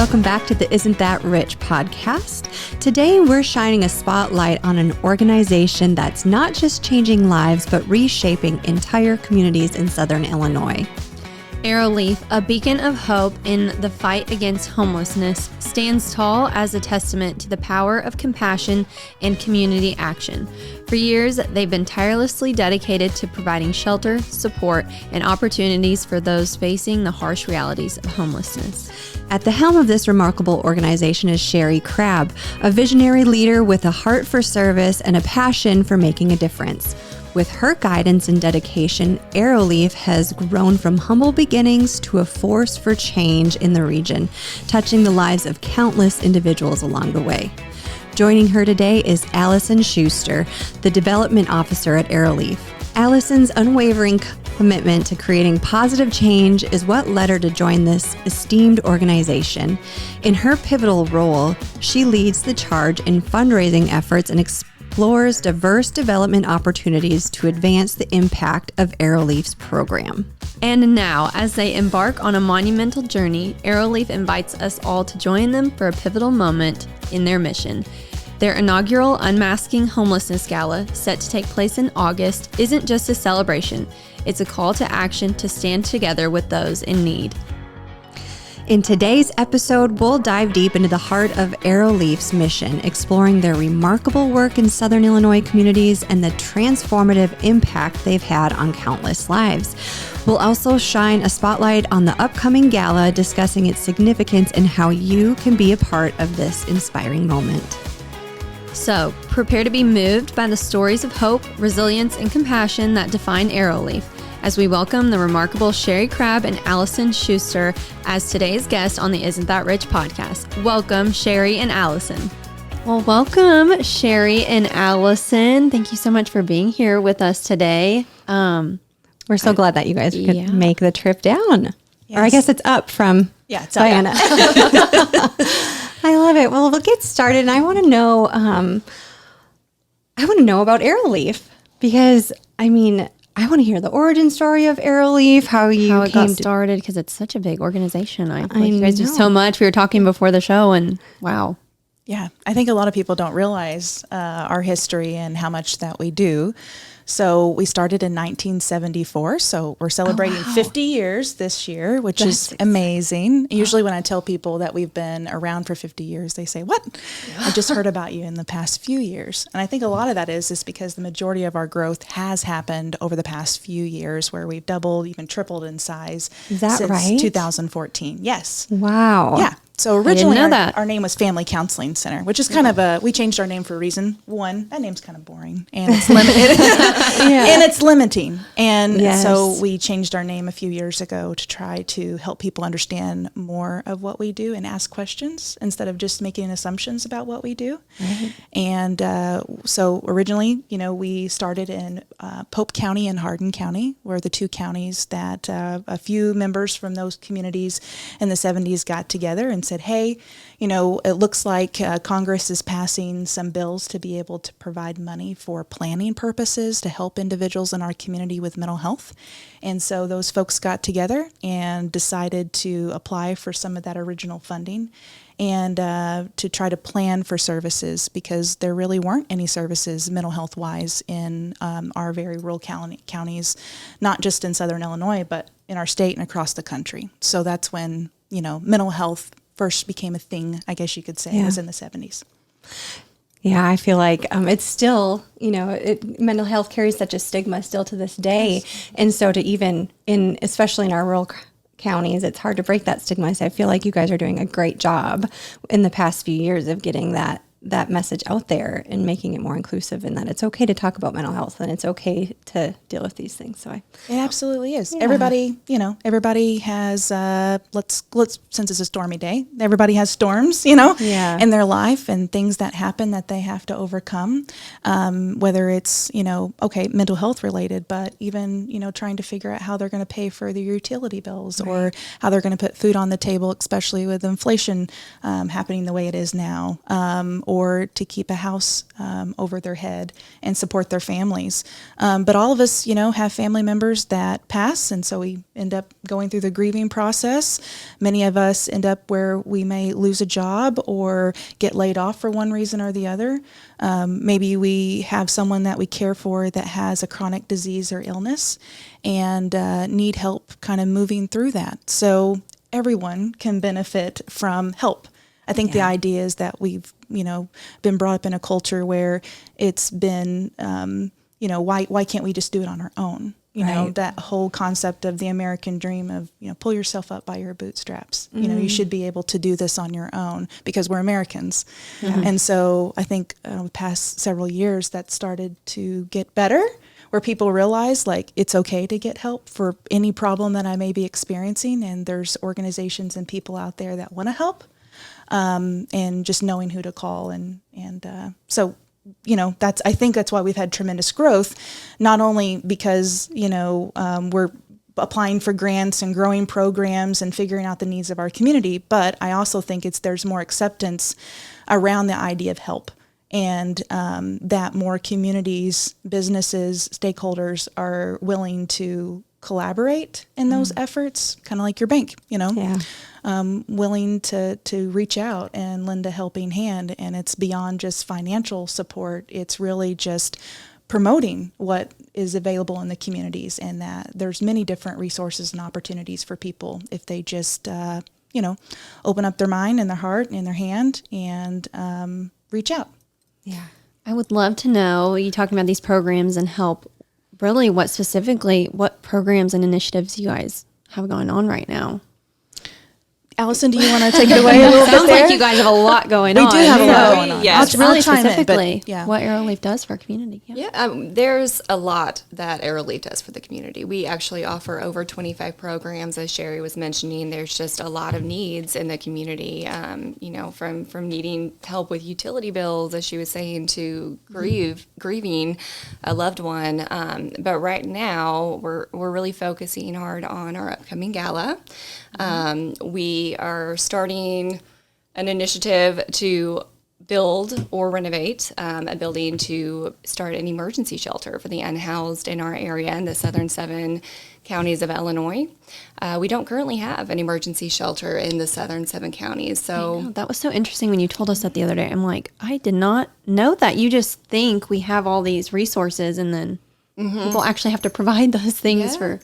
welcome back to the Isn't That Rich podcast. Today, we're shining a spotlight on an organization that's not just changing lives, but reshaping entire communities in Southern Illinois. Arrowleaf, a beacon of hope in the fight against homelessness, stands tall as a testament to the power of compassion and community action. For years, they've been tirelessly dedicated to providing shelter, support, and opportunities for those facing the harsh realities of homelessness. At the helm of this remarkable organization is Sherrie Crabb, a visionary leader with a heart for service and a passion for making a difference. With her guidance and dedication, Arrowleaf has grown from humble beginnings to a force for change in the region, touching the lives of countless individuals along the way. Joining her today is Allison Schuster, the development officer at Arrowleaf. Allison's unwavering commitment to creating positive change is what led her to join this esteemed organization. In her pivotal role, she leads the charge in fundraising efforts and explores diverse development opportunities to advance the impact of Arrowleaf's program. And now, as they embark on a monumental journey, Arrowleaf invites us all to join them for a pivotal moment in their mission. Their inaugural Unmasking Homelessness Gala, set to take place in August, isn't just a celebration. It's a call to action to stand together with those in need. In today's episode, we'll dive deep into the heart of Arrowleaf's mission, exploring their remarkable work in Southern Illinois communities and the transformative impact they've had on countless lives. We'll also shine a spotlight on the upcoming gala, discussing its significance and how you can be a part of this inspiring moment. So, prepare to be moved by the stories of hope, resilience, and compassion that define Arrowleaf, as we welcome the remarkable Sherrie Crabb and Allison Schuster as today's guests on the Isn't That Rich podcast. Welcome, Sherrie and Allison. Well, welcome, Sherrie and Allison. Thank you so much for being here with us today. We're so glad that you guys could make the trip down. Yes. Or I guess it's up from it's Diana. I love it. Well, we'll get started. And I want to know, about Arrowleaf because, I want to hear the origin story of Arrowleaf, how it got started, because it's such a big organization. I feel like you guys do so much. We were talking before the show, and wow. Yeah, I think a lot of people don't realize our history and how much that we do. So we started in 1974, so we're celebrating 50 years this year, which is amazing. Wow. Usually when I tell people that we've been around for 50 years, they say, what? I just heard about you in the past few years. And I think a lot of that is because the majority of our growth has happened over the past few years, where we've doubled, even tripled in size since 2014. Yes. Wow. Yeah. So originally our name was Family Counseling Center, which is kind of we changed our name for a reason. One, that name's kind of boring and it's limited and it's limiting. And so we changed our name a few years ago to try to help people understand more of what we do and ask questions instead of just making assumptions about what we do. Right. And so originally, we started in Pope County and Hardin County, were the two counties that a few members from those communities in the 70s got together and said, hey, it looks like Congress is passing some bills to be able to provide money for planning purposes to help individuals in our community with mental health. And so those folks got together and decided to apply for some of that original funding and to try to plan for services, because there really weren't any services mental health wise in our very rural counties, not just in Southern Illinois, but in our state and across the country. So that's when, mental health first became a thing, I guess you could say. It was in the 70s. Yeah, I feel like it's still, mental health carries such a stigma still to this day. Yes. And so to even, especially in our rural counties, it's hard to break that stigma. So I feel like you guys are doing a great job in the past few years of getting that message out there and making it more inclusive, and that it's okay to talk about mental health and it's okay to deal with these things. So it absolutely is. Yeah. Everybody has, let's since it's a stormy day, everybody has storms, in their life and things that happen that they have to overcome, whether it's, mental health related, but even, trying to figure out how they're going to pay for their utility bills or how they're going to put food on the table, especially with inflation happening the way it is now, or to keep a house over their head and support their families. But all of us, have family members that pass, and so we end up going through the grieving process. Many of us end up where we may lose a job or get laid off for one reason or the other. Maybe we have someone that we care for that has a chronic disease or illness and need help kind of moving through that. So everyone can benefit from help. I think the idea is that we've, been brought up in a culture where it's been, why can't we just do it on our own? That whole concept of the American dream of, pull yourself up by your bootstraps. You should be able to do this on your own because we're Americans. And so I think the past several years that started to get better, where people realize like it's okay to get help for any problem that I may be experiencing. And there's organizations and people out there that want to help, and just knowing who to call. So I think that's why we've had tremendous growth, not only because, we're applying for grants and growing programs and figuring out the needs of our community, but I also think there's more acceptance around the idea of help, and that more communities, businesses, stakeholders are willing to collaborate in those efforts, kind of like your bank, willing to reach out and lend a helping hand. And it's beyond just financial support. It's really just promoting what is available in the communities, and that there's many different resources and opportunities for people if they just, open up their mind and their heart and their hand and reach out. Yeah. I would love to know, you talking about these programs and help, really what programs and initiatives you guys have going on right now? Allison, do you want to take it away a little bit? Sounds like you guys have a lot going on. We do have a lot going on. Yes. Really specifically, in, what Arrowleaf does for our community. There's a lot that Arrowleaf does for the community. We actually offer over 25 programs, as Sherrie was mentioning. There's just a lot of needs in the community, from needing help with utility bills, as she was saying, to grieving a loved one. But right now, we're really focusing hard on our upcoming gala. We are starting an initiative to build or renovate a building to start an emergency shelter for the unhoused in our area in the southern 7 counties of Illinois. We don't currently have an emergency shelter in the southern 7 counties. So that was so interesting when you told us that the other day. I'm like, I did not know that. You just think we have all these resources, and then people actually have to provide those things for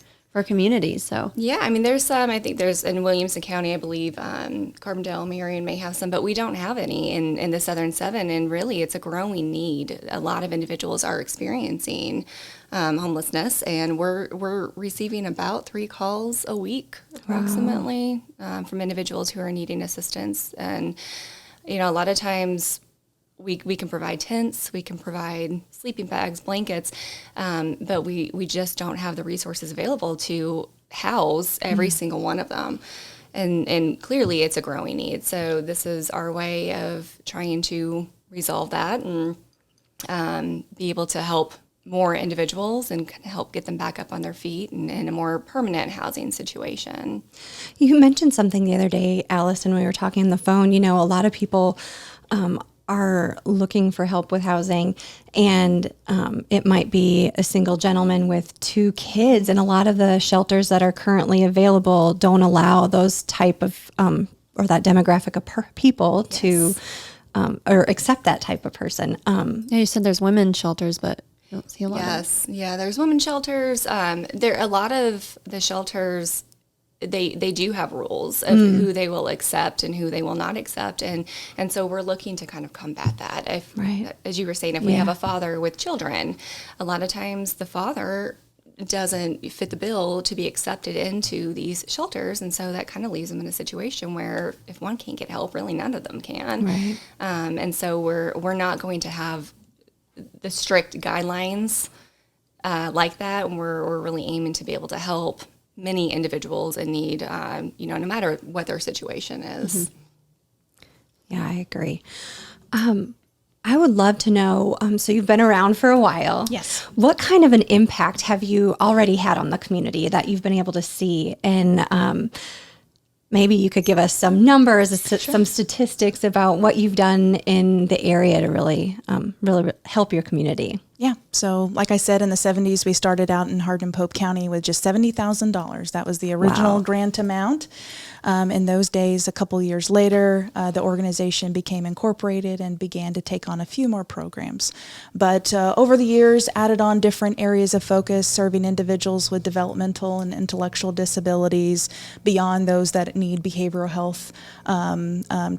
communities. So there's some. I think there's in Williamson County, I believe, Carbondale, Marion may have some, but we don't have any in the Southern 7. And really, it's a growing need. A lot of individuals are experiencing homelessness, and we're receiving about 3 calls a week, approximately, from individuals who are needing assistance. And a lot of times, we can provide tents, we can provide sleeping bags, blankets, but we just don't have the resources available to house every single one of them. And clearly it's a growing need. So this is our way of trying to resolve that and be able to help more individuals and help get them back up on their feet and in a more permanent housing situation. You mentioned something the other day, Allison, when we were talking on the phone. A lot of people are looking for help with housing, and it might be a single gentleman with 2 kids, and a lot of the shelters that are currently available don't allow those type of or that demographic of people to or accept that type of person. You said there's women's shelters, but you don't see a lot. Yes, there's women's shelters. There a lot of the shelters. They do have rules of who they will accept and who they will not accept. And so we're looking to kind of combat that. As you were saying, if we have a father with children, a lot of times the father doesn't fit the bill to be accepted into these shelters. And so that kind of leaves them in a situation where if one can't get help, really none of them can. Right. And so we're not going to have the strict guidelines like that. And we're really aiming to be able to help many individuals in need, no matter what their situation is. Yeah, I agree. I would love to know, so you've been around for a while. Yes. What kind of an impact have you already had on the community that you've been able to see? And maybe you could give us some numbers, some statistics about what you've done in the area to really help your community. Yeah. So like I said, in the 70s, we started out in Hardin Pope County with just $70,000. That was the original grant amount. In those days, a couple years later, the organization became incorporated and began to take on a few more programs. But over the years, added on different areas of focus, serving individuals with developmental and intellectual disabilities, beyond those that need behavioral health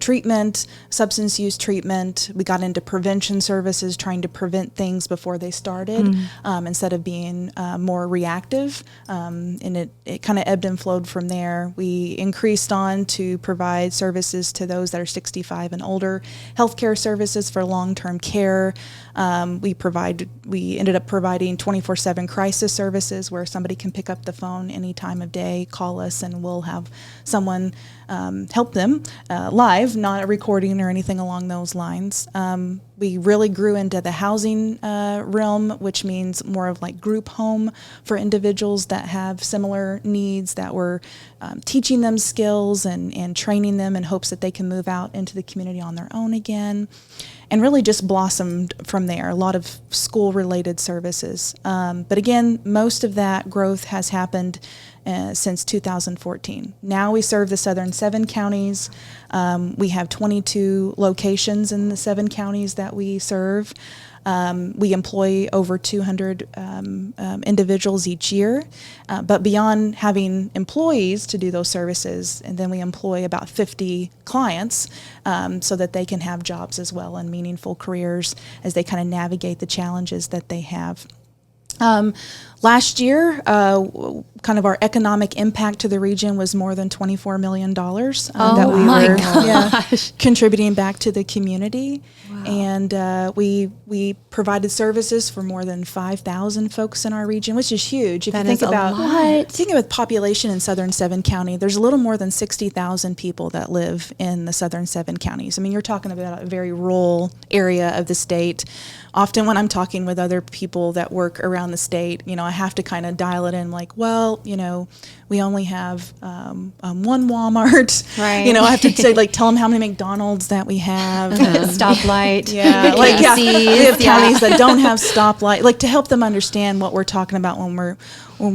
treatment, substance use treatment. We got into prevention services, trying to prevent things before they started, instead of being more reactive. And it kind of ebbed and flowed from there. We increased on to provide services to those that are 65 and older, healthcare services for long-term care. We ended up providing 24/7 crisis services where somebody can pick up the phone any time of day, call us, and we'll have someone help them live, not a recording or anything along those lines. We really grew into the housing realm, which means more of like group home for individuals that have similar needs, that we're teaching them skills and training them in hopes that they can move out into the community on their own again, and really just blossomed from there. A lot of school-related services. But again, most of that growth has happened since 2014. Now we serve the southern 7 counties. We have 22 locations in the 7 counties that we serve. We employ over 200 individuals each year. But beyond having employees to do those services, and then we employ about 50 clients so that they can have jobs as well and meaningful careers as they kind of navigate the challenges that they have. Last year, kind of our economic impact to the region was more than $24 million that we were contributing back to the community. Wow. And we provided services for more than 5,000 folks in our region, which is huge. If you think about population in southern 7 county, there's a little more than 60,000 people that live in the southern 7 counties. I mean, you're talking about a very rural area of the state. Often when I'm talking with other people that work around the state, I have to kind of dial it in like, well, we only have one Walmart. Right. I have to say, tell them how many McDonald's that we have. Stoplight. Yeah. We have counties that don't have stoplight. To help them understand what we're talking about when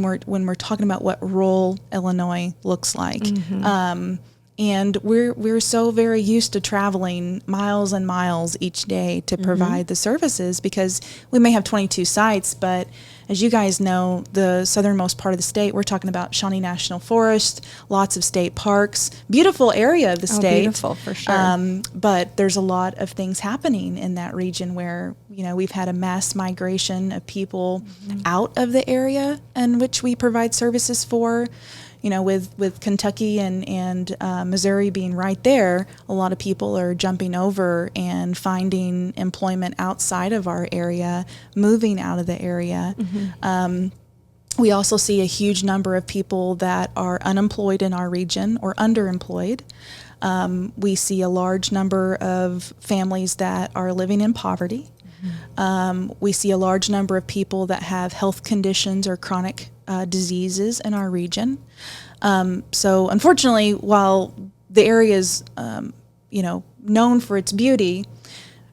we're talking about what rural Illinois looks like. Mm-hmm. And we're so very used to traveling miles and miles each day to provide the services, because we may have 22 sites, but as you guys know, the southernmost part of the state, we're talking about Shawnee National Forest, lots of state parks, beautiful area of the state. Beautiful, for sure. But there's a lot of things happening in that region where, we've had a mass migration of people out of the area in which we provide services for. With Kentucky and Missouri being right there, a lot of people are jumping over and finding employment outside of our area, moving out of the area. Mm-hmm. We also see a huge number of people that are unemployed in our region or underemployed. We see a large number of families that are living in poverty. Mm-hmm. We see a large number of people that have health conditions or chronic diseases in our region. So unfortunately, while the area is, known for its beauty,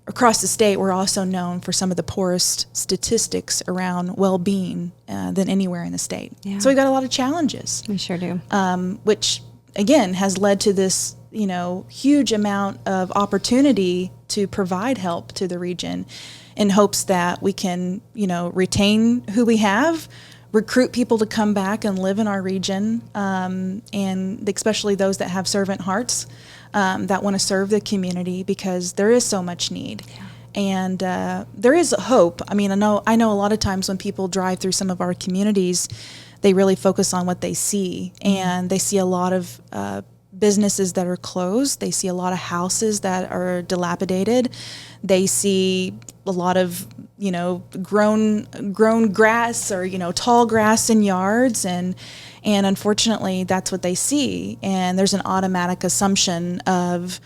across the state, we're also known for some of the poorest statistics around well-being than anywhere in the state. Yeah. So we've got a lot of challenges. We sure do. Which, again, has led to this, huge amount of opportunity to provide help to the region in hopes that we can, retain who we have, recruit people to come back and live in our region, and especially those that have servant hearts that want to serve the community, because there is so much need. Yeah. And there is hope. I mean, I know a lot of times when people drive through some of our communities, they really focus on what they see, and they see a lot of businesses that are closed. They see a lot of houses that are dilapidated. They see a lot of grown grass or tall grass in yards, and unfortunately that's what they see. And there's an automatic assumption of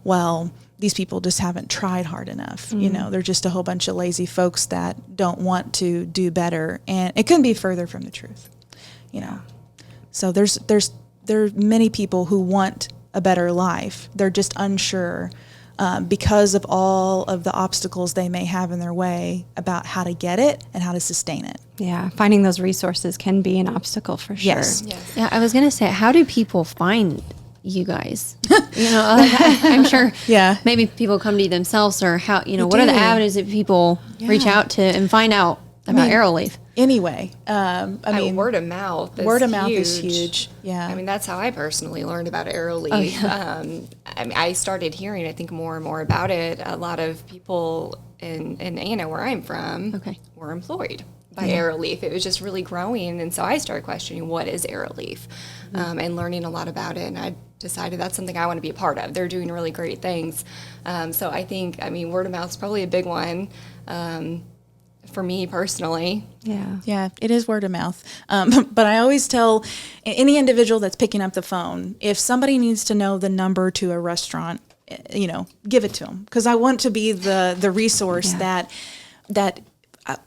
well, these people just haven't tried hard enough. They're just a whole bunch of lazy folks that don't want to do better, and it couldn't be further from the truth. So there's there are many people who want a better life. They're just unsure because of all of the obstacles they may have in their way about how to get it and how to sustain it. Yeah, finding those resources can be an obstacle for sure. Yes. Yeah, I was going to say, how do people find you guys? I'm sure maybe people come to you themselves, or how, what are the avenues that people reach out to and find out about Arrowleaf? Anyway, I mean, word of mouth is huge. Yeah. I mean, that's how I personally learned about Arrowleaf. I mean, I started hearing, I think, more and more about it. A lot of people in Anna, where I'm from, were employed by Arrowleaf. It was just really growing, and so I started questioning, what is Arrowleaf, and learning a lot about it, and I decided that's something I want to be a part of. They're doing really great things. So I think, word of mouth is probably a big one. For me personally. Yeah, it is word of mouth. But I always tell any individual that's picking up the phone, if somebody needs to know the number to a restaurant, give it to them. Because I want to be the resource that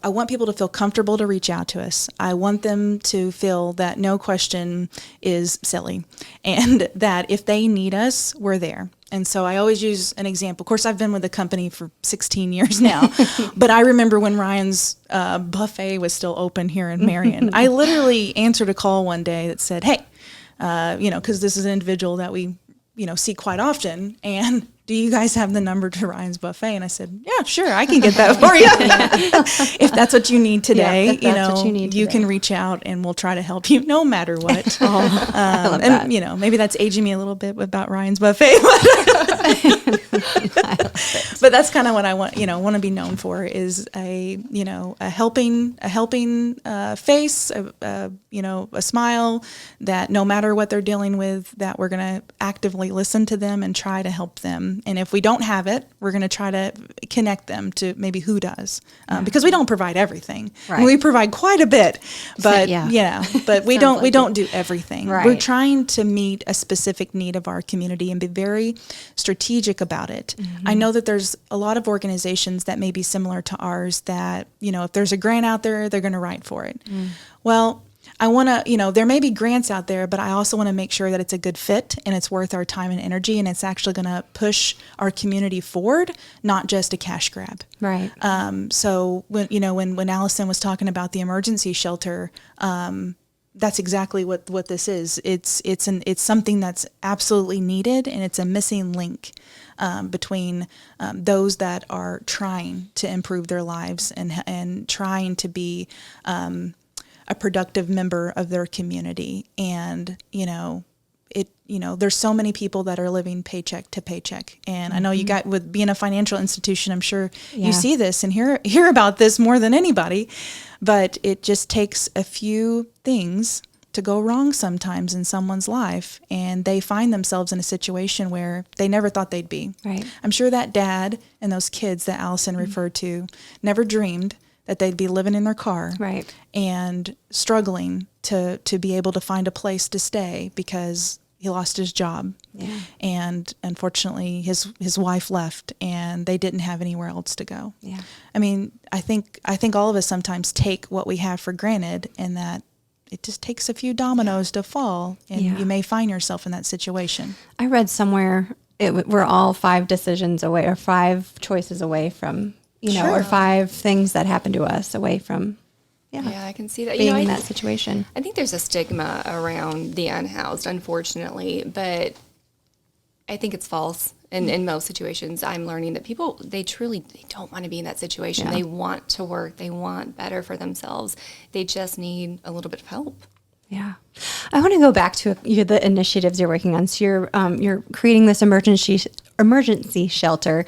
I want people to feel comfortable to reach out to us. I want them to feel that no question is silly, and that if they need us, we're there. And so I always use an example. Of course, I've been with the company for 16 years now, but I remember when Ryan's buffet was still open here in Marion. I literally answered a call one day that said, hey, because this is an individual that we, see quite often, and do you guys have the number to Ryan's buffet? And I said, yeah, sure, I can get that for you. If that's what you need today, you can reach out and we'll try to help you no matter what. I love that. Maybe that's aging me a little bit about Ryan's buffet. But that's kind of what I want to be known for, is a helping face, a smile, that no matter what they're dealing with, that we're going to actively listen to them and try to help them. And if we don't have it, we're going to try to connect them to maybe who does, because we don't provide everything. Right. We provide quite a bit, but but we don't do everything. Right. We're trying to meet a specific need of our community and be very strategic about it. Mm-hmm. I know that there's a lot of organizations that may be similar to ours that, if there's a grant out there, they're going to write for it. Well, I want to, there may be grants out there, but I also want to make sure that it's a good fit and it's worth our time and energy, and it's actually going to push our community forward, not just a cash grab. Right. So when Allison was talking about the emergency shelter, that's exactly what this is. It's something that's absolutely needed, and it's a missing link between those that are trying to improve their lives and trying to be a productive member of their community. And, there's so many people that are living paycheck to paycheck. And I know you got, with being a financial institution, I'm sure you see this and hear about this more than anybody, but it just takes a few things to go wrong sometimes in someone's life, and they find themselves in a situation where they never thought they'd be. Right. I'm sure that dad and those kids that Allison referred to never dreamed that they'd be living in their car, right, and struggling to be able to find a place to stay because he lost his job. Yeah. And unfortunately his wife left, and they didn't have anywhere else to go. Yeah. I think all of us sometimes take what we have for granted, and that it just takes a few dominoes to fall, and you may find yourself in that situation. I read somewhere we're all 5 decisions away, or 5 choices away from, or 5 things that happen to us away from, I can see that. Being in that situation. I think there's a stigma around the unhoused, unfortunately, but I think it's false. In most situations, I'm learning that people, they don't want to be in that situation. Yeah. They want to work. They want better for themselves. They just need a little bit of help. Yeah. I want to go back to the initiatives you're working on. So you're creating this emergency shelter,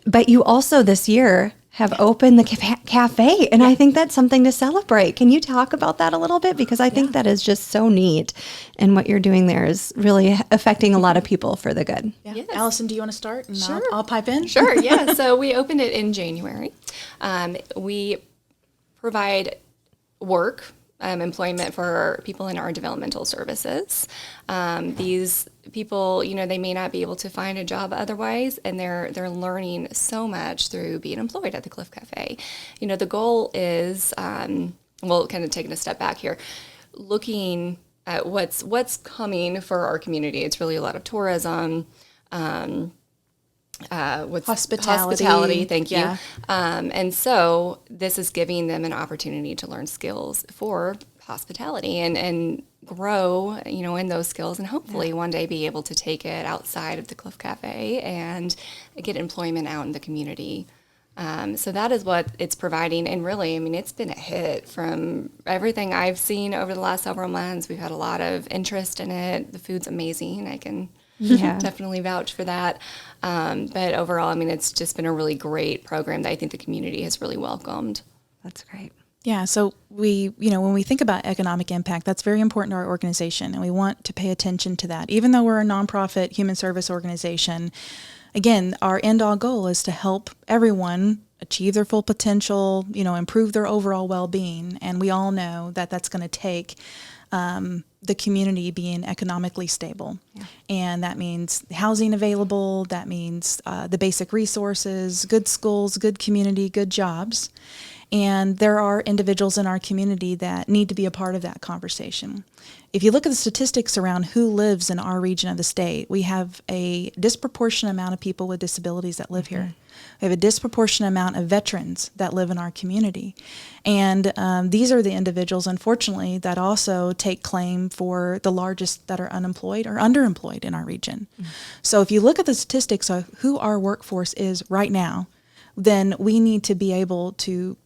but you also this year have opened the cafe, and I think that's something to celebrate. Can you talk about that a little bit? Because I think that is just so neat, and what you're doing there is really affecting a lot of people for the good. Yeah. Yes. Allison, do you want to start? And sure. I'll pipe in. Sure, yeah. So we opened it in January. We provide work, employment for people in our developmental services. These people, they may not be able to find a job otherwise, and they're learning so much through being employed at the Cliff Cafe. The goal is, kind of taking a step back here, looking what's coming for our community. It's really a lot of tourism, hospitality. Thank you. And so this is giving them an opportunity to learn skills for hospitality and grow, in those skills, and hopefully one day be able to take it outside of the Cliff Cafe and get employment out in the community. So that is what it's providing. And really, it's been a hit from everything I've seen over the last several months. We've had a lot of interest in it. The food's amazing. I can definitely vouch for that. But overall, it's just been a really great program that I think the community has really welcomed. That's great. Yeah, so when we think about economic impact, that's very important to our organization, and we want to pay attention to that. Even though we're a nonprofit human service organization, again, our end-all goal is to help everyone achieve their full potential, improve their overall well-being, and we all know that that's going to take the community being economically stable. Yeah. And that means housing available, that means the basic resources, good schools, good community, good jobs. And there are individuals in our community that need to be a part of that conversation. If you look at the statistics around who lives in our region of the state, we have a disproportionate amount of people with disabilities that live here. We have a disproportionate amount of veterans that live in our community. And these are the individuals, unfortunately, that also take claim for the largest that are unemployed or underemployed in our region. So if you look at the statistics of who our workforce is right now, then we need to be able to,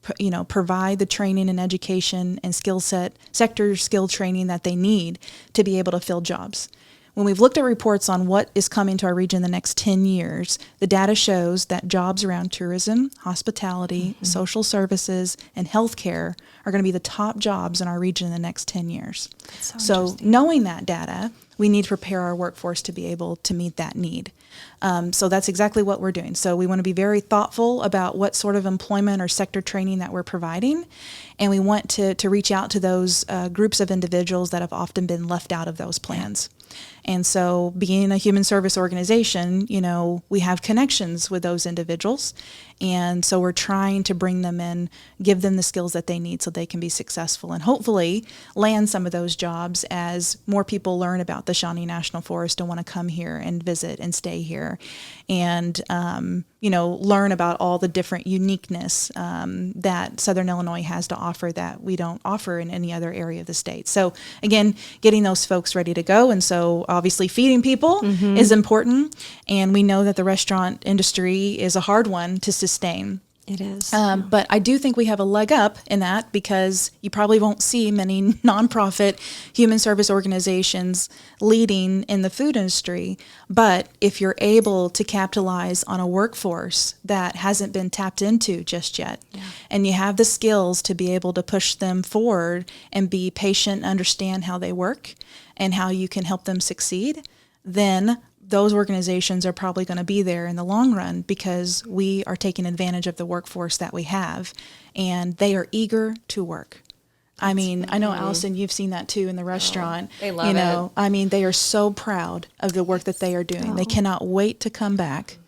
provide the training and education and sector skill training that they need to be able to fill jobs. When we've looked at reports on what is coming to our region in the next 10 years, the data shows that jobs around tourism, hospitality, social services, and healthcare are going to be the top jobs in our region in the next 10 years. So knowing that data, we need to prepare our workforce to be able to meet that need. So that's exactly what we're doing. So we want to be very thoughtful about what sort of employment or sector training that we're providing, and we want to reach out to those groups of individuals that have often been left out of those plans. And so being a human service organization, we have connections with those individuals. And so we're trying to bring them in, give them the skills that they need so they can be successful and hopefully land some of those jobs as more people learn about the Shawnee National Forest and want to come here and visit and stay here and, learn about all the different uniqueness that Southern Illinois has to offer that we don't offer in any other area of the state. So again, getting those folks ready to go. And so obviously feeding people is important. And we know that the restaurant industry is a hard one to sustain. It is. But I do think we have a leg up in that because you probably won't see many nonprofit human service organizations leading in the food industry. But if you're able to capitalize on a workforce that hasn't been tapped into just yet, and you have the skills to be able to push them forward and be patient, understand how they work and how you can help them succeed, then those organizations are probably going to be there in the long run because we are taking advantage of the workforce that we have, and they are eager to work. I know, Allison, you've seen that too in the restaurant. They love it. They are so proud of the work that they are doing. They cannot wait to come back.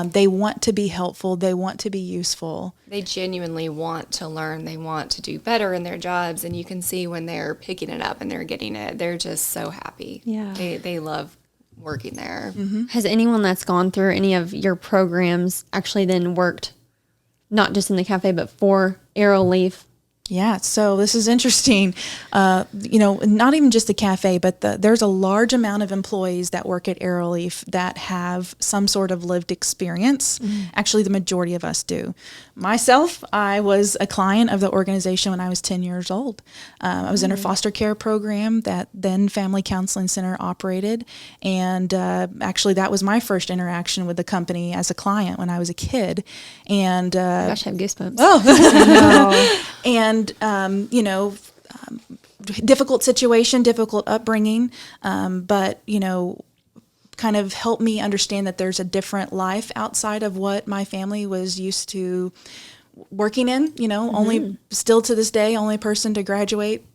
They want to be helpful. They want to be useful. They genuinely want to learn. They want to do better in their jobs, and you can see when they're picking it up and they're getting it, they're just so happy. Yeah. They love working there. Has anyone that's gone through any of your programs actually then worked not just in the cafe but for Arrowleaf? Yeah, so this is interesting. Not even just the cafe, but there's a large amount of employees that work at Arrowleaf that have some sort of lived experience. Actually, the majority of us do. Myself, I was a client of the organization when I was 10 years old. I was in a foster care program that then Family Counseling Center operated. And actually, that was my first interaction with the company as a client when I was a kid. And Gosh, I have goosebumps. And, difficult situation, difficult upbringing, but, kind of helped me understand that there's a different life outside of what my family was used to working in, only still to this day, only person to graduate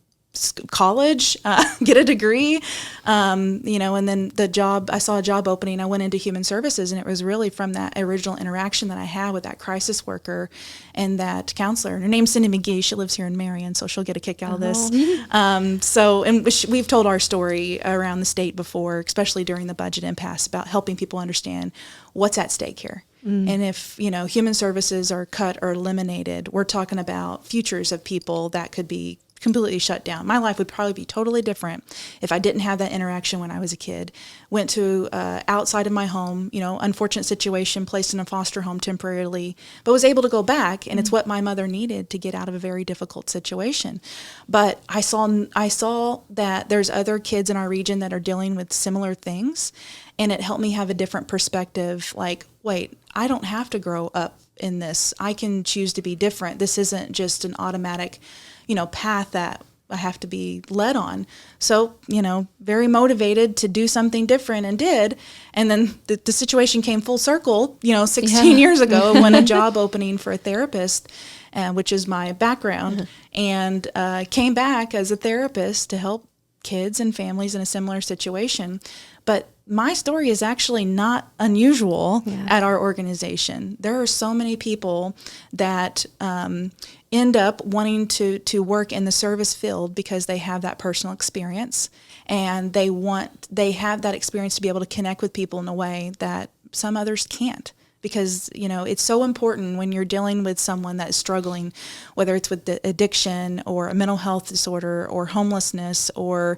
college, get a degree, and then I saw a job opening. I went into human services, and it was really from that original interaction that I had with that crisis worker and that counselor. And her name's Cindy McGee. She lives here in Marion, so she'll get a kick out of this. We've told our story around the state before, especially during the budget impasse, about helping people understand what's at stake here. And if, human services are cut or eliminated, we're talking about futures of people that could be completely shut down. My life would probably be totally different if I didn't have that interaction when I was a kid. Went to outside of my home, unfortunate situation, placed in a foster home temporarily, but was able to go back, and it's what my mother needed to get out of a very difficult situation. But I saw that there's other kids in our region that are dealing with similar things, and it helped me have a different perspective, like, wait, I don't have to grow up in this. I can choose to be different. This isn't just an automatic path that I have to be led on. So, very motivated to do something different, and did. And then the situation came full circle, 16 years ago, when a job opening for a therapist, which is my background, and came back as a therapist to help kids and families in a similar situation. But my story is actually not unusual at our organization. There are so many people that end up wanting to work in the service field because they have that personal experience, and they have that experience to be able to connect with people in a way that some others can't. Because, it's so important when you're dealing with someone that is struggling, whether it's with the addiction or a mental health disorder or homelessness or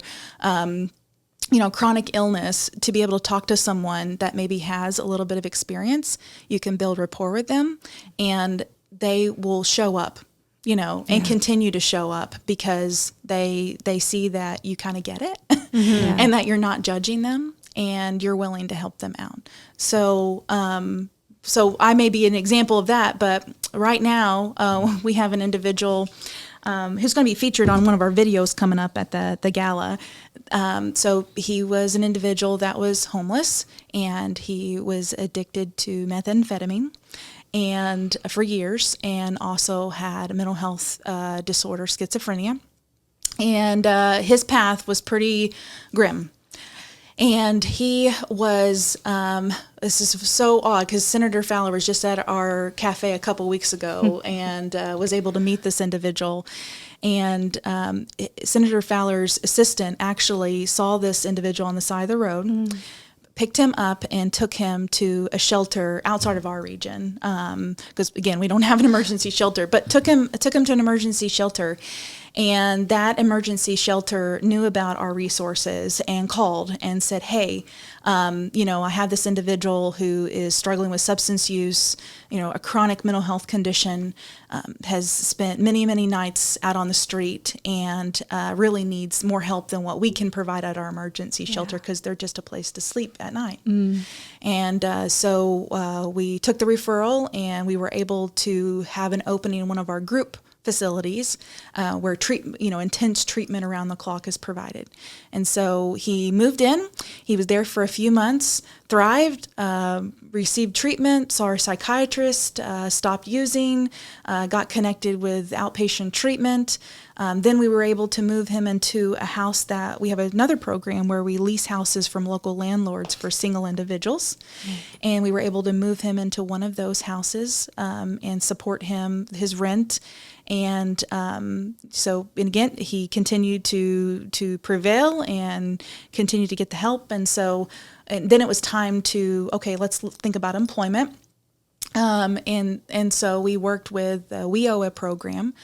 chronic illness, to be able to talk to someone that maybe has a little bit of experience. You can build rapport with them, and they will show up, and continue to show up because they see that you kind of get it and that you're not judging them and you're willing to help them out. So I may be an example of that, but right now we have an individual who's going to be featured on one of our videos coming up at the gala. So he was an individual that was homeless, and he was addicted to methamphetamine and for years, and also had a mental health disorder, schizophrenia. And his path was pretty grim. And he was, this is so odd because Senator Fowler was just at our cafe a couple weeks ago and was able to meet this individual. And Senator Fowler's assistant actually saw this individual on the side of the road, picked him up and took him to a shelter outside of our region. Because again, we don't have an emergency shelter, but took him to an emergency shelter. And that emergency shelter knew about our resources and called and said, hey, I have this individual who is struggling with substance use, a chronic mental health condition, has spent many, many nights out on the street, and really needs more help than what we can provide at our emergency shelter, because they're just a place to sleep at night. And so we took the referral, and we were able to have an opening in one of our group facilities where intense treatment around the clock is provided. And so he moved in. He was there for a few months, thrived, received treatment, saw our psychiatrist, stopped using, got connected with outpatient treatment. Then we were able to move him into a house that we have another program where we lease houses from local landlords for single individuals. And we were able to move him into one of those houses and support his rent. And so again, he continued to prevail and continue to get the help. And then it was time to, okay, let's think about employment. And so we worked with the WIOA program,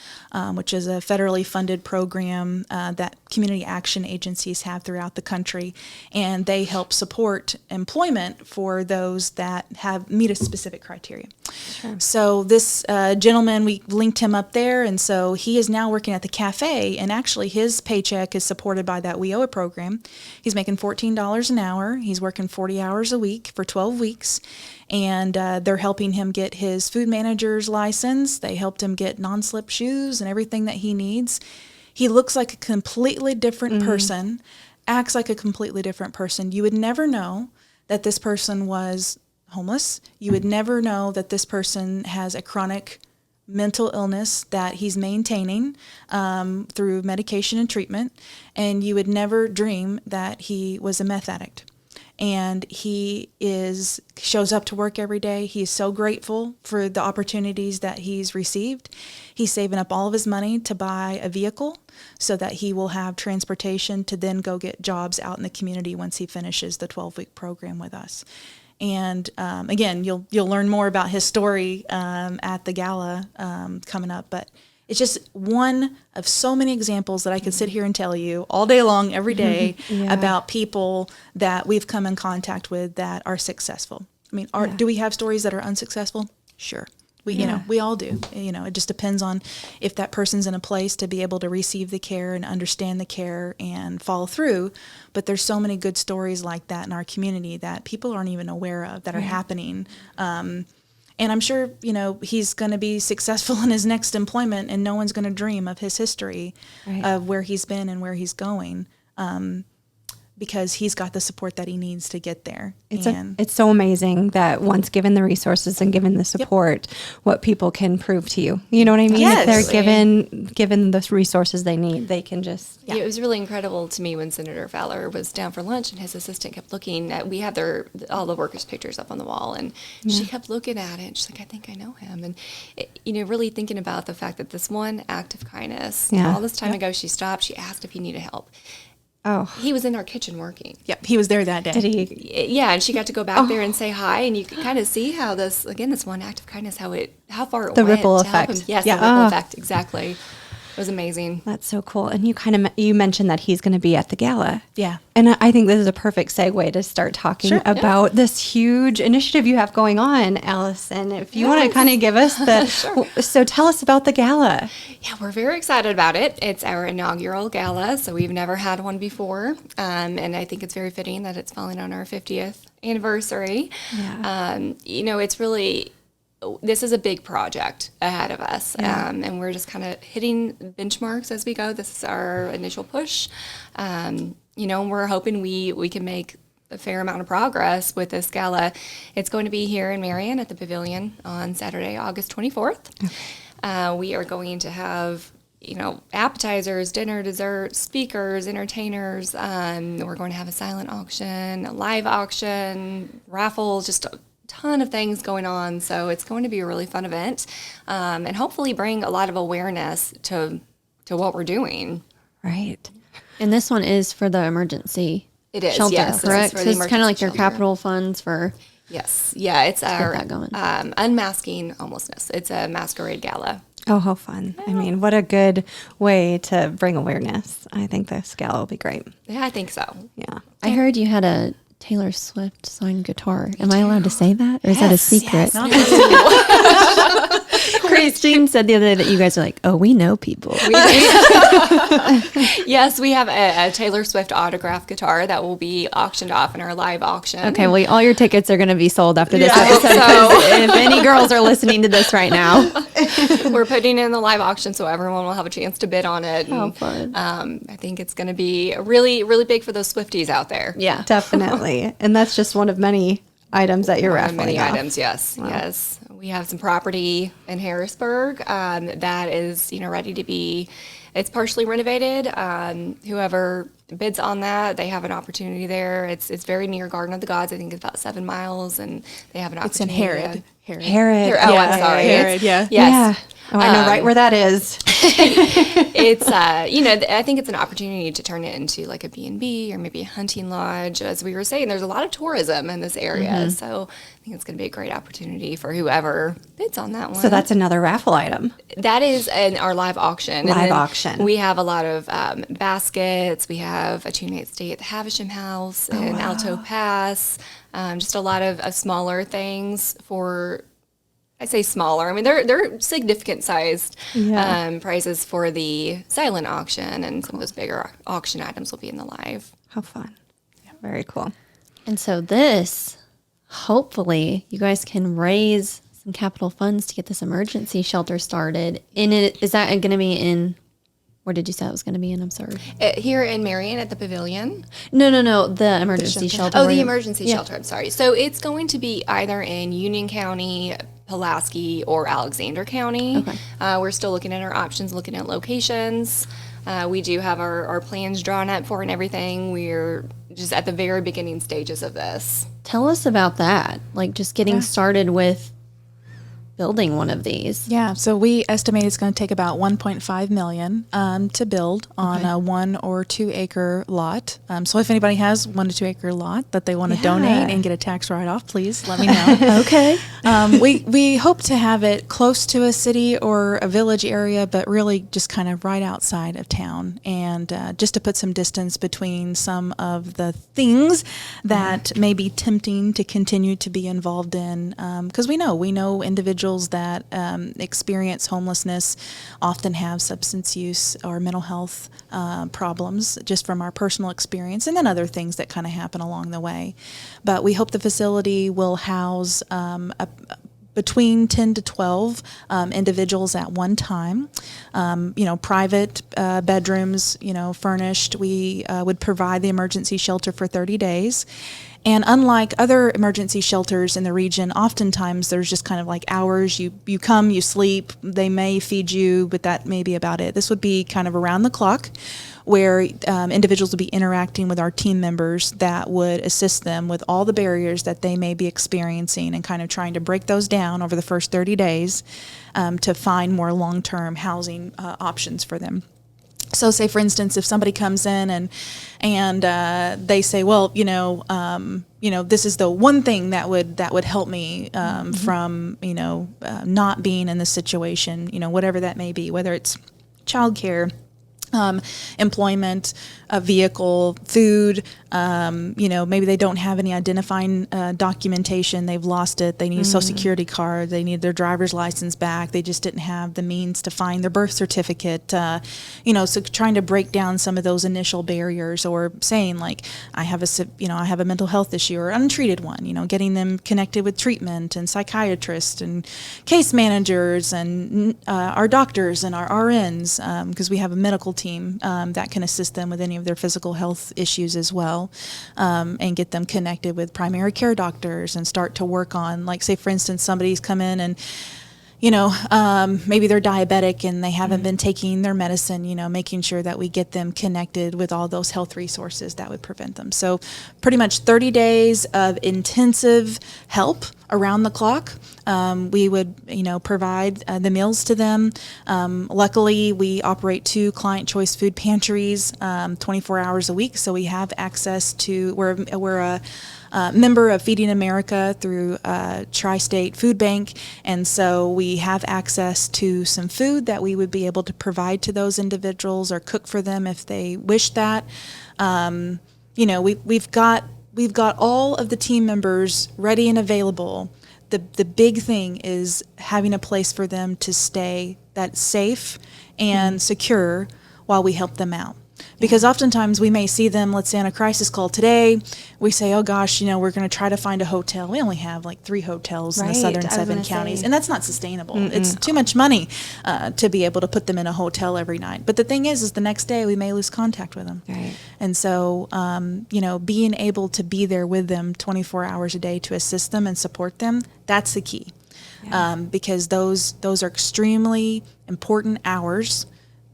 which is a federally funded program that community action agencies have throughout the country, and they help support employment for those that meet a specific criteria. Sure. So this gentleman, we linked him up there, and so he is now working at the cafe, and actually his paycheck is supported by that WIOA program. He's making $14 an hour. He's working 40 hours a week for 12 weeks. And they're helping him get his food manager's license. They helped him get non-slip shoes and everything that he needs. He looks like a completely different person, acts like a completely different person. You would never know that this person was homeless. You would never know that this person has a chronic mental illness that he's maintaining through medication and treatment, and you would never dream that he was a meth addict. And he shows up to work every day. He's so grateful for the opportunities that he's received. He's saving up all of his money to buy a vehicle so that he will have transportation to then go get jobs out in the community once he finishes the 12-week program with us. And again, you'll learn more about his story at the gala coming up, but it's just one of so many examples that I could sit here and tell you all day long, every day, about people that we've come in contact with that are successful. I mean, do we have stories that are unsuccessful? Sure. We all do. It just depends on if that person's in a place to be able to receive the care and understand the care and follow through. But there's so many good stories like that in our community that people aren't even aware of that are happening. And I'm sure, he's going to be successful in his next employment, and no one's going to dream of his history of where he's been and where he's going, because he's got the support that he needs to get there. It's so amazing that once given the resources and given the support, what people can prove to you. You know what I mean? Yes. If they're given the resources they need, they can just... Yeah. It was really incredible to me when Senator Fowler was down for lunch and his assistant kept looking at, we have all the workers' pictures up on the wall, and she kept looking at it, and she's like, I think I know him. And, really thinking about the fact that this one act of kindness, all this time ago, she stopped, she asked if he needed help. Oh, he was in our kitchen working. Yep, he was there that day. Did he? Yeah, and she got to go back there and say hi, and you can kind of see how this one act of kindness, how far it went. The ripple to help effect. him. Yes, the ripple effect, exactly. It was amazing. That's so cool. And you mentioned that he's going to be at the gala. Yeah. And I think this is a perfect segue to start talking about this huge initiative you have going on, Allison. If you want to kind of give us so tell us about the gala. Yeah, we're very excited about it. It's our inaugural gala, so we've never had one before. And I think it's very fitting that it's falling on our 50th anniversary. Yeah. It's really... This is a big project ahead of us, and we're just kind of hitting benchmarks as we go. This is our initial push, and we're hoping we can make a fair amount of progress with this gala. It's going to be here in Marion at the Pavilion on Saturday, August 24th. We are going to have appetizers, dinner, dessert, speakers, entertainers. We're going to have a silent auction, a live auction, raffles, just ton of things going on, so it's going to be a really fun event, and hopefully bring a lot of awareness to what we're doing. Right. And this one is for the emergency shelter, yes, correct? So it's kind of like your capital funds for... Yes. Yeah, it's our Unmasking Homelessness. It's a masquerade gala. Oh, how fun. I mean, what a good way to bring awareness. I think this gala will be great. Yeah, I think so. Yeah. I heard you had a Taylor Swift signed guitar. Am I allowed to say that? Or is that a secret? Christine said the other day that you guys are like, oh, we know people. Yes, we have a Taylor Swift autograph guitar that will be auctioned off in our live auction. Okay, well, all your tickets are going to be sold after this episode. So. If any girls are listening to this right now. We're putting in the live auction so everyone will have a chance to bid on it. How fun. I think it's going to be really, really big for those Swifties out there. Yeah. Definitely. And that's just one of many items that you're raffling many off. Items, yes. Wow. Yes. We have some property in Harrisburg that is, ready to be, it's partially renovated. Whoever bids on that, they have an opportunity there. It's very near Garden of the Gods. I think it's about 7 miles, and they have an opportunity. It's in Herod. Herod. Oh, yeah, I'm sorry. Herod, yeah. Yes. Yeah. Oh, I know right where that is. It's, I think it's an opportunity to turn it into like a B&B or maybe a hunting lodge. As we were saying, there's a lot of tourism in this area. Mm-hmm. So I think it's going to be a great opportunity for whoever bids on that one. So that's another raffle item. That is in our live auction. Live auction. We have a lot of baskets. We have a 2-night stay at the Havisham House and Alto Pass. Just a lot of smaller things for... I say smaller. I mean, they're significant sized prizes for the silent auction, and some of those bigger auction items will be in the live. How fun. Yeah, very cool. And so this, hopefully, you guys can raise some capital funds to get this emergency shelter started. Is that going to be in... Where did you say it was going to be in? I'm sorry. Here in Marion at the Pavilion? No. The emergency shelter. Oh, the emergency shelter. I'm sorry. So it's going to be either in Union County, Pulaski or Alexander County. Okay. We're still looking at our options, looking at locations. We do have our plans drawn up for and everything. We're just at the very beginning stages of this. Tell us about that, like just getting started with building one of these. Yeah, so we estimate it's going to take about $1.5 million to build on a 1 or 2 acre lot. So if anybody has 1 to 2 acre lot that they want to donate and get a tax write-off, please let me know. Okay. We hope to have it close to a city or a village area, but really just kind of right outside of town, and just to put some distance between some of the things that may be tempting to continue to be involved in, because we know individuals that experience homelessness often have substance use or mental health problems, just from our personal experience, and then other things that kind of happen along the way. But we hope the facility will house between 10 to 12 individuals at one time. Private bedrooms, furnished. We would provide the emergency shelter for 30 days. And unlike other emergency shelters in the region, oftentimes there's just kind of like hours. You come, you sleep, they may feed you, but that may be about it. This would be kind of around the clock, where individuals would be interacting with our team members that would assist them with all the barriers that they may be experiencing, and kind of trying to break those down over the first 30 days to find more long-term housing options for them. So say, for instance, if somebody comes in and they say, well, this is the one thing that would help me from, not being in this situation, whatever that may be, whether it's childcare, employment, a vehicle, food, maybe they don't have any identifying documentation, they've lost it, they need a social security card, they need their driver's license back, they just didn't have the means to find their birth certificate, so trying to break down some of those initial barriers, or saying like, I have a mental health issue or untreated one, getting them connected with treatment and psychiatrists and case managers and our doctors and our RNs, because we have a medical team that can assist them with any of their physical health issues as well, and get them connected with primary care doctors, and start to work on, like, say, for instance, somebody's come in and maybe they're diabetic and they haven't been taking their medicine, making sure that we get them connected with all those health resources that would prevent them. So pretty much 30 days of intensive help around the clock. We would, provide the meals to them. Luckily, we operate 2 client choice food pantries 24 hours a week, so we have access to, we're a member of Feeding America through Tri-State Food Bank, and so we have access to some food that we would be able to provide to those individuals, or cook for them if they wish that. We've got all of the team members ready and available. The big thing is having a place for them to stay that's safe and secure while we help them out. Because oftentimes we may see them, let's say on a crisis call today, we say, oh gosh, we're going to try to find a hotel. We only have like 3 hotels in the southern 7 counties, and that's not sustainable. It's too much money to be able to put them in a hotel every night. But the thing is the next day we may lose contact with them. Right. And so, being able to be there with them 24 hours a day to assist them and support them, that's the key. Yeah. Because those are extremely important hours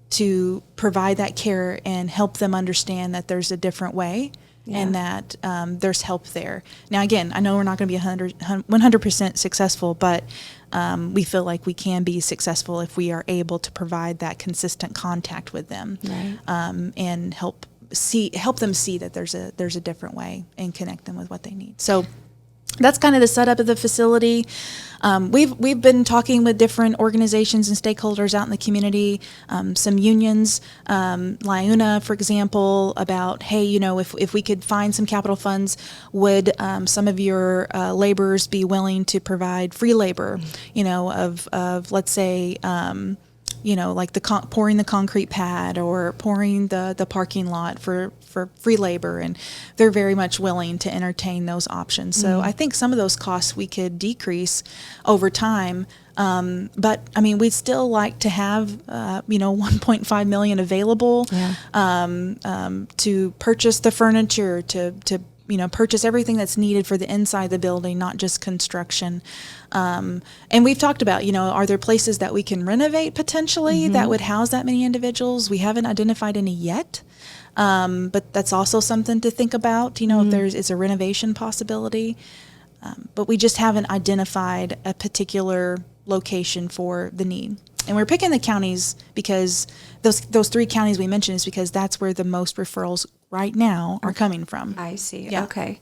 to provide that care and help them understand that there's a different way, and that there's help there. Now, again, I know we're not going to be 100% successful, but we feel like we can be successful if we are able to provide that consistent contact with them, right. And help them see that there's a different way, and connect them with what they need. So that's kind of the setup of the facility. We've been talking with different organizations and stakeholders out in the community, some unions, LIUNA, for example, about, hey, if we could find some capital funds, would some of your laborers be willing to provide free labor, of let's say, like pouring the concrete pad or pouring the parking lot for free labor, and they're very much willing to entertain those options. So I think some of those costs we could decrease over time. But I mean, we'd still like to have, $1.5 million available, to purchase the furniture, to purchase everything that's needed for the inside of the building, not just construction. And we've talked about, are there places that we can renovate potentially that would house that many individuals? We haven't identified any yet. But that's also something to think about, if it's a renovation possibility. But we just haven't identified a particular location for the need. And we're picking the counties because those 3 counties we mentioned is because that's where the most referrals right now are coming from. I see. Yeah. Okay.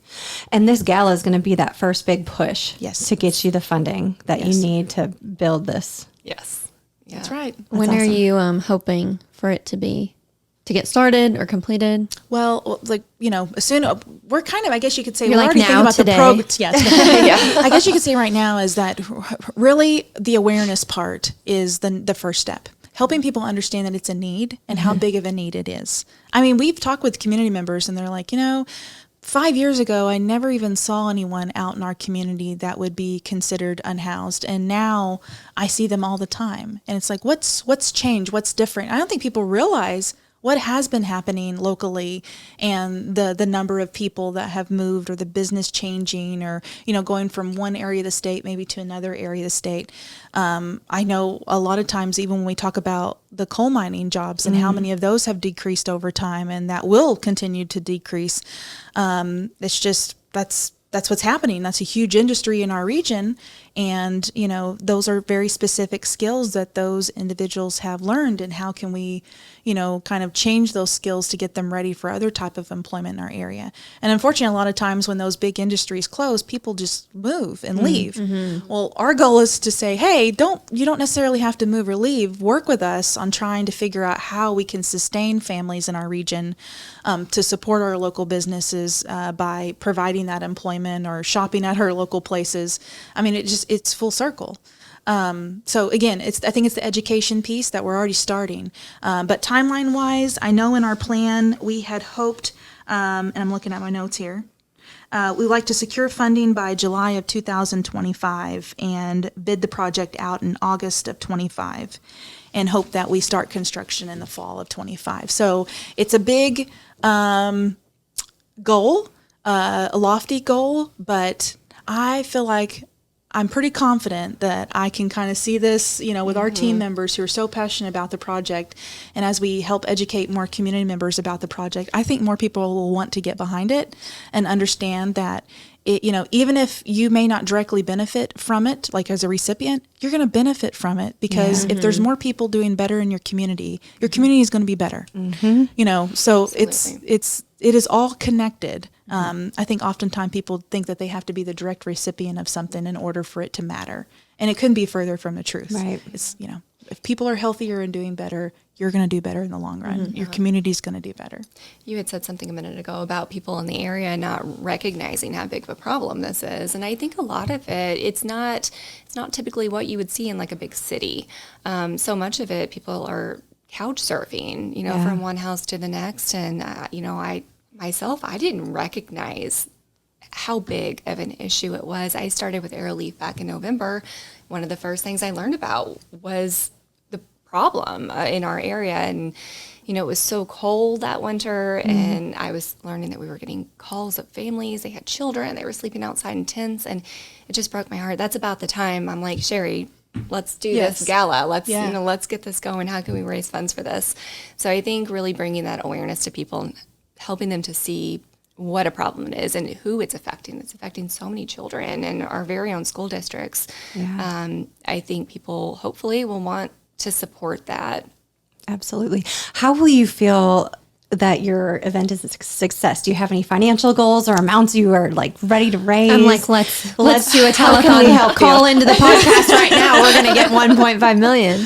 And this gala is going to be that first big push to get you the funding that you need to build this. Yes. Yeah. That's right. When are you hoping for it to get started or completed? Well, as soon we're kind of, I guess you could say, we're already thinking about today. the program. Yeah. I guess you could say right now is that really the awareness part is the first step. Helping people understand that it's a need and how big of a need it is. I mean, we've talked with community members and they're like, 5 years ago, I never even saw anyone out in our community that would be considered unhoused. And now I see them all the time. And it's like, what's changed? What's different? I don't think people realize what has been happening locally and the number of people that have moved or the business changing or, going from one area of the state maybe to another area of the state. I know a lot of times even when we talk about the coal mining jobs and how many of those have decreased over time and that will continue to decrease. It's just, that's what's happening. That's a huge industry in our region. And, those are very specific skills that those individuals have learned. And how can we, kind of change those skills to get them ready for other type of employment in our area? And unfortunately, a lot of times when those big industries close, people just move and leave. Well, our goal is to say, hey, you don't necessarily have to move or leave. Work with us on trying to figure out how we can sustain families in our region to support our local businesses by providing that employment or shopping at our local places. I mean, it's full circle. So again, I think it's the education piece that we're already starting. But timeline wise, I know in our plan, we had hoped, and I'm looking at my notes here, we'd like to secure funding by July of 2025 and bid the project out in August of 25 and hope that we start construction in the fall of 25. So it's a big goal, a lofty goal, but I feel like I'm pretty confident that I can kind of see this, with our team members who are so passionate about the project. And as we help educate more community members about the project, I think more people will want to get behind it and understand that, even if you may not directly benefit from it, like as a recipient, you're going to benefit from it because if there's more people doing better in your community is going to be better. So Absolutely. It is all connected. I think oftentimes people think that they have to be the direct recipient of something in order for it to matter. And it couldn't be further from the truth. Right. It's, if people are healthier and doing better, you're going to do better in the long run. Your community's going to do better. You had said something a minute ago about people in the area not recognizing how big of a problem this is. And I think a lot of it, it's not typically what you would see in like a big city. So much of it, people are couch surfing, from one house to the next. And, I didn't recognize how big of an issue it was. I started with Arrowleaf back in November. One of the first things I learned about was the problem in our area. And, it was so cold that winter. And I was learning that we were getting calls of families. They had children. They were sleeping outside in tents. And it just broke my heart. That's about the time I'm like, Sherrie, let's do this gala. Let's get this going. How can we raise funds for this? So I think really bringing that awareness to people and helping them to see what a problem it is and who it's affecting. It's affecting so many children in our very own school districts. Yeah. I think people hopefully will want to support that. Absolutely. How will you feel that your event is a success? Do you have any financial goals or amounts you are like ready to raise? I'm like, let's do a telethon. Call into the podcast right now. We're going to get 1.5 million.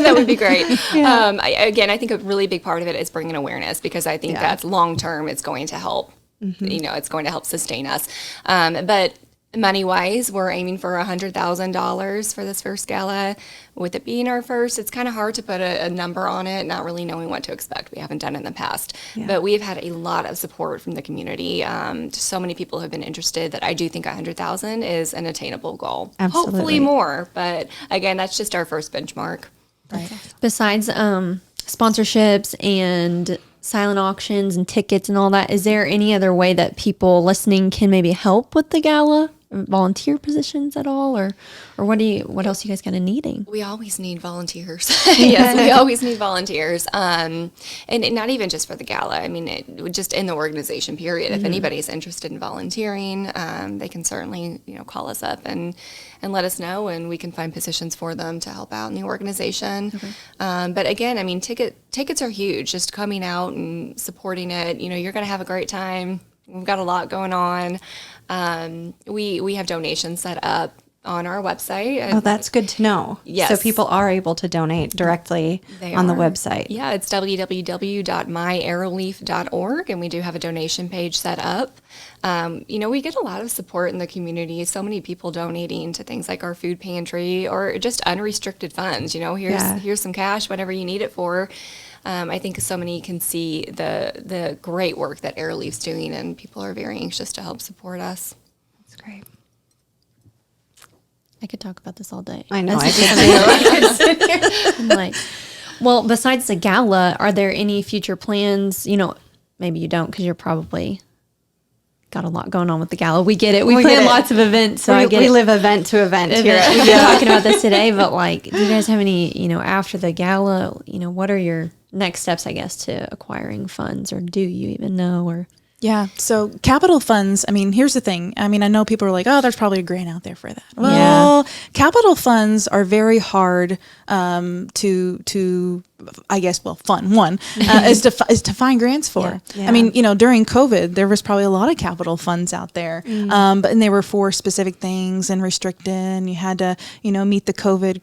That would be great. Yeah. I think a really big part of it is bringing awareness because I think that's long term. It's going to help. It's going to help sustain us. But money wise, we're aiming for $100,000 for this first gala. With it being our first, it's kind of hard to put a number on it, not really knowing what to expect. We haven't done it in the past, but we've had a lot of support from the community. So many people have been interested that I do think 100,000 is an attainable goal. Absolutely. Hopefully more, but again, that's just our first benchmark. Right. Besides sponsorships and silent auctions and tickets and all that. Is there any other way that people listening can maybe help with the gala? Volunteer positions at all, or what else you guys kind of needing? We always need volunteers. Yes, we always need volunteers. And not even just for the gala. I mean, just in the organization period. If anybody's interested in volunteering, they can certainly, call us up and let us know, and we can find positions for them to help out in the organization. Okay. But again, I mean, tickets are huge. Just coming out and supporting it, you're going to have a great time. We've got a lot going on. We have donations set up on our website. Oh, that's good to know. Yes. So people are able to donate directly on the website. Yeah, it's www.myarrowleaf.org, and we do have a donation page set up. We get a lot of support in the community. So many people donating to things like our food pantry or just unrestricted funds. Here's some cash, whatever you need it for. I think so many can see the great work that Arrowleaf's doing, and people are very anxious to help support us. That's great. I could talk about this all day. I know. I could. Well, besides the gala, are there any future plans? Maybe you don't because you're probably got a lot going on with the gala. We get it. We plan lots of events, so we live event to event here. We've been talking about this today, but do you guys have any, after the gala, what are your next steps, I guess, to acquiring funds, or do you even know? Or yeah, so capital funds, I mean, here's the thing. I mean, I know people are like, oh, there's probably a grant out there for that. Well, capital funds are very hard to I guess, fun one is to find grants for. Yeah. Yeah. I mean, during COVID, there was probably a lot of capital funds out there, and they were for specific things and restricted, and you had to, meet the COVID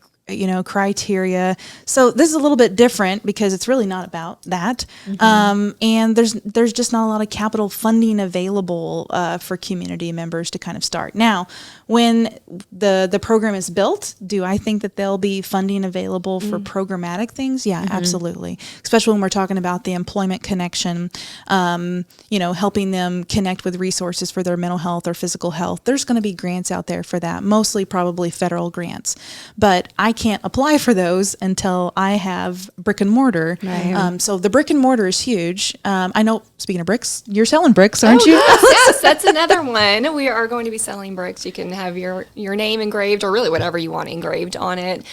criteria. So this is a little bit different because it's really not about that. And there's just not a lot of capital funding available for community members to kind of start. Now, when the program is built, do I think that there'll be funding available for programmatic things? Yeah, absolutely. Especially when we're talking about the employment connection, helping them connect with resources for their mental health or physical health. There's going to be grants out there for that, mostly probably federal grants. But I can't apply for those until I have brick and mortar. Right. So the brick and mortar is huge. I know, speaking of bricks, you're selling bricks, aren't you? Yes, that's another one. We are going to be selling bricks. You can have your name engraved, or really whatever you want engraved on it.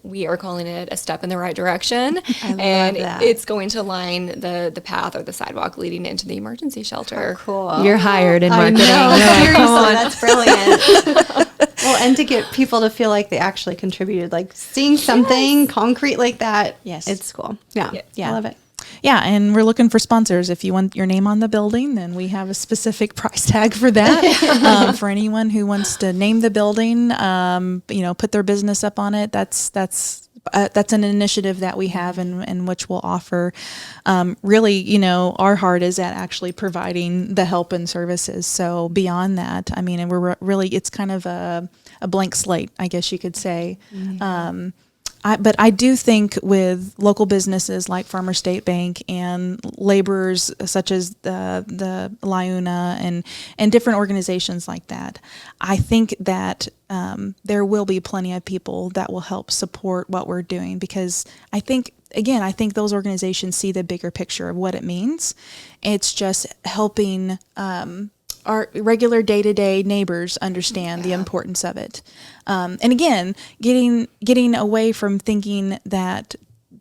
We are calling it a step in the right direction, and it's going to line the path or the sidewalk leading into the emergency shelter. Oh, cool. You're hired in marketing. Seriously, that's brilliant. Well, and to get people to feel like they actually contributed, like seeing something concrete like that. Yes, it's cool. Yeah. I love it. Yeah, and we're looking for sponsors. If you want your name on the building, then we have a specific price tag for that. For anyone who wants to name the building, put their business up on it, that's an initiative that we have and which we'll offer. Really, our heart is at actually providing the help and services. So beyond that, I mean, and we're really, it's kind of a blank slate, I guess you could say. Mm-hmm. But I do think with local businesses like Farmer State Bank and laborers such as the LIUNA and different organizations like that, I think that there will be plenty of people that will help support what we're doing, because I think those organizations see the bigger picture of what it means. It's just helping our regular day-to-day neighbors understand the importance of it. And again, getting away from thinking that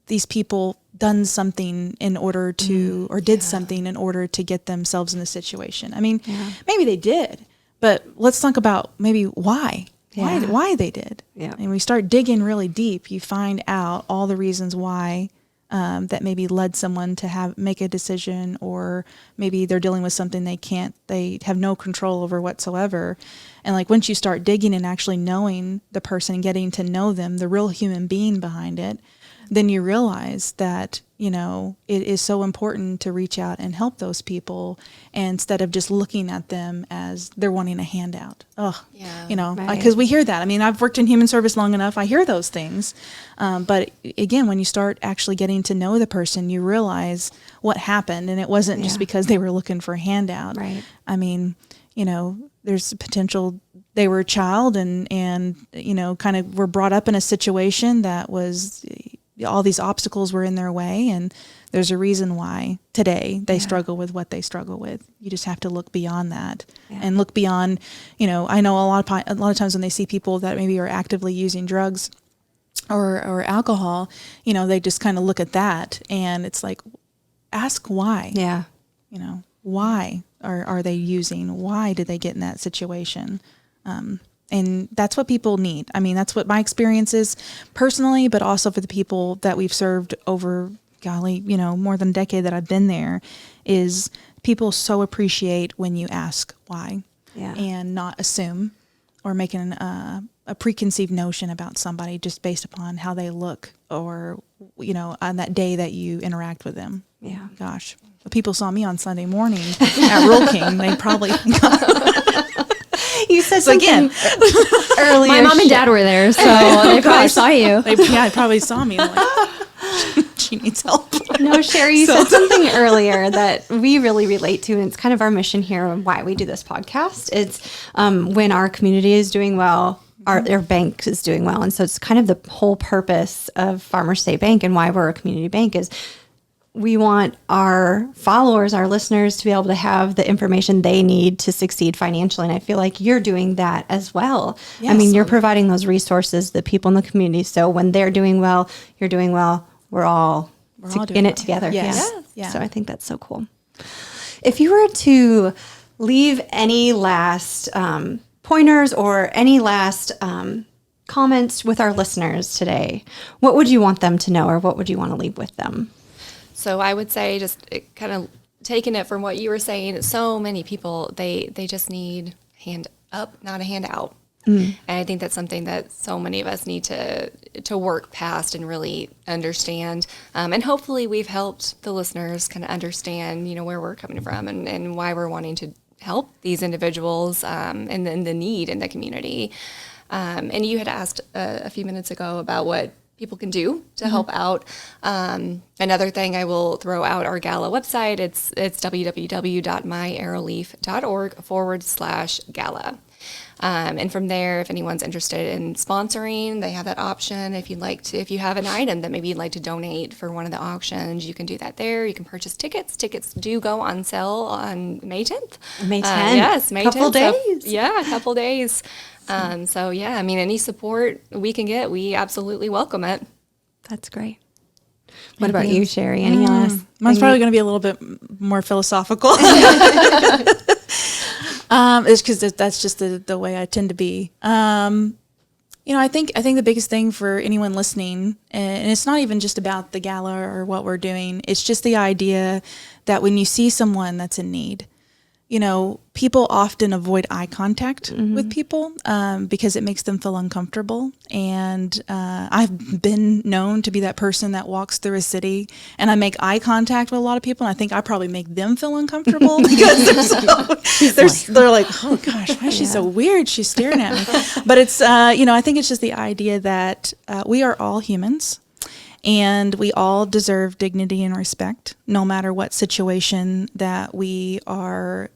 these people done something in order to, or did something in order to get themselves in the situation. I mean, maybe they did, but let's talk about maybe why they did. Yeah. And we start digging really deep, you find out all the reasons why that maybe led someone to make a decision, or maybe they're dealing with something they have no control over whatsoever. And like once you start digging and actually knowing the person and getting to know them, the real human being behind it, then you realize that, it is so important to reach out and help those people instead of just looking at them as they're wanting a handout. Because we hear that. I mean, I've worked in human service long enough. I hear those things. But again, when you start actually getting to know the person, you realize what happened. And it wasn't just because they were looking for a handout. Right. I mean, there's potential they were a child and kind of were brought up in a situation that was all these obstacles were in their way, and There's a reason why today they struggle with what they struggle with. You just have to look beyond that and look beyond, I know a lot of times when they see people that maybe are actively using drugs or alcohol, they just kind of look at that, and it's like, ask why. Yeah. Why are they using? Why did they get in that situation? And that's what people need. I mean, that's what my experience is personally, but also for the people that we've served over, more than a decade that I've been there, is people so appreciate when you ask why and not assume or make a preconceived notion about somebody just based upon how they look or, on that day that you interact with them. Yeah. Gosh, if people saw me on Sunday morning at Rural King, they probably... You said something earlier. My mom and dad were there, so they probably saw you. They probably saw me. Like, she needs help. No, Sherrie, you said something earlier that we really relate to, and it's kind of our mission here and why we do this podcast. It's when our community is doing well, our bank is doing well. And so it's kind of the whole purpose of Farmers State Bank and why we're a community bank is we want our followers, our listeners, to be able to have the information they need to succeed financially. And I feel like you're doing that as well. Yes. I mean, you're providing those resources, the people in the community. So when they're doing well, you're doing well, we're all in it together. Yes. Yeah. So I think that's so cool. If you were to leave any last pointers or any last comments with our listeners today, what would you want them to know, or what would you want to leave with them? So I would say, just kind of taking it from what you were saying, so many people, they just need hand up, not a hand out. And I think that's something that so many of us need to work past and really understand. And hopefully we've helped the listeners kind of understand, where we're coming from and why we're wanting to help these individuals and the need in the community. And you had asked a few minutes ago about what people can do to help out. Another thing I will throw out, our gala website, it's www.myarrowleaf.org/gala. And from there, if anyone's interested in sponsoring, they have that option. If you have an item that maybe you'd like to donate for one of the auctions, you can do that there. You can purchase tickets. Tickets do go on sale on May 10th. May 10th. Yes, May 10th. Couple days. A couple days. Any support we can get, we absolutely welcome it. That's great. What about you, Sherrie? Any last? Mine's probably going to be a little bit more philosophical. It's because that's just the way I tend to be. I think the biggest thing for anyone listening, and it's not even just about the gala or what we're doing, it's just the idea that when you see someone that's in need, people often avoid eye contact with people because it makes them feel uncomfortable. And I've been known to be that person that walks through a city and I make eye contact with a lot of people. And I think I probably make them feel uncomfortable because they're like, oh gosh, why is she so weird? She's staring at me. But it's, I think it's just the idea that we are all humans. And we all deserve dignity and respect, no matter what situation that we are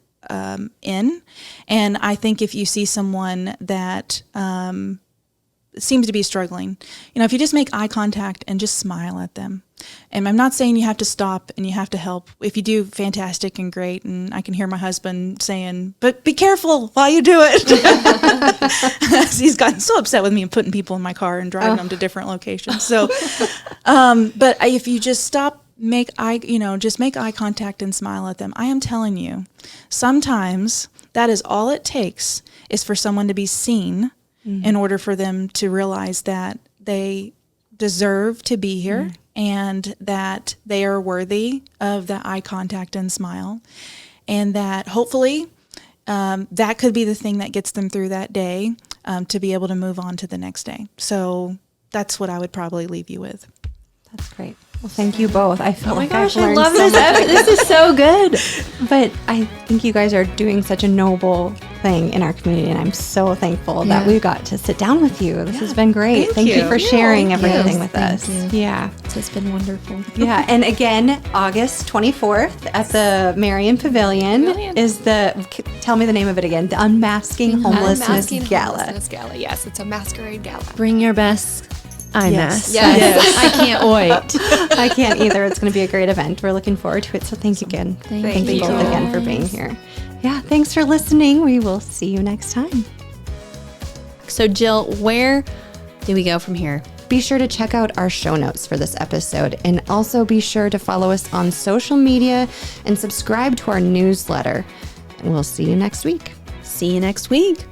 in. And I think if you see someone that seems to be struggling, if you just make eye contact and just smile at them. And I'm not saying you have to stop and you have to help. If you do, fantastic and great. And I can hear my husband saying, but be careful while you do it. He's gotten so upset with me and putting people in my car and driving them to different locations. So, but if you just stop, make eye contact and smile at them. I am telling you, sometimes that is all it takes is for someone to be seen in order for them to realize that they deserve to be here and that they are worthy of that eye contact and smile, and that hopefully that could be the thing that gets them through that day to be able to move on to the next day. So that's what I would probably leave you with. That's great. Well, thank you both. I feel like I've I learned love so this much. episode. This is so good. But I think you guys are doing such a noble thing in our community, and I'm so thankful that we got to sit down with you. This has been great. Thank you for sharing everything with us. Yeah. It's been wonderful. Yeah. And again, August 24th at the Marion Pavilion is tell me the name of it again, the Unmasking Homelessness Gala. Homelessness Gala. Yes, it's a masquerade gala. Bring your best Unmasking. Yes. I can't wait. I can't either. It's going to be a great event. We're looking forward to it. So thank you again. Thank you you both again for being here. Yeah, thanks for listening. We will see you next time. So Jill, where do we go from here? Be sure to check out our show notes for this episode, and also be sure to follow us on social media and subscribe to our newsletter. And we'll see you next week. See you next week.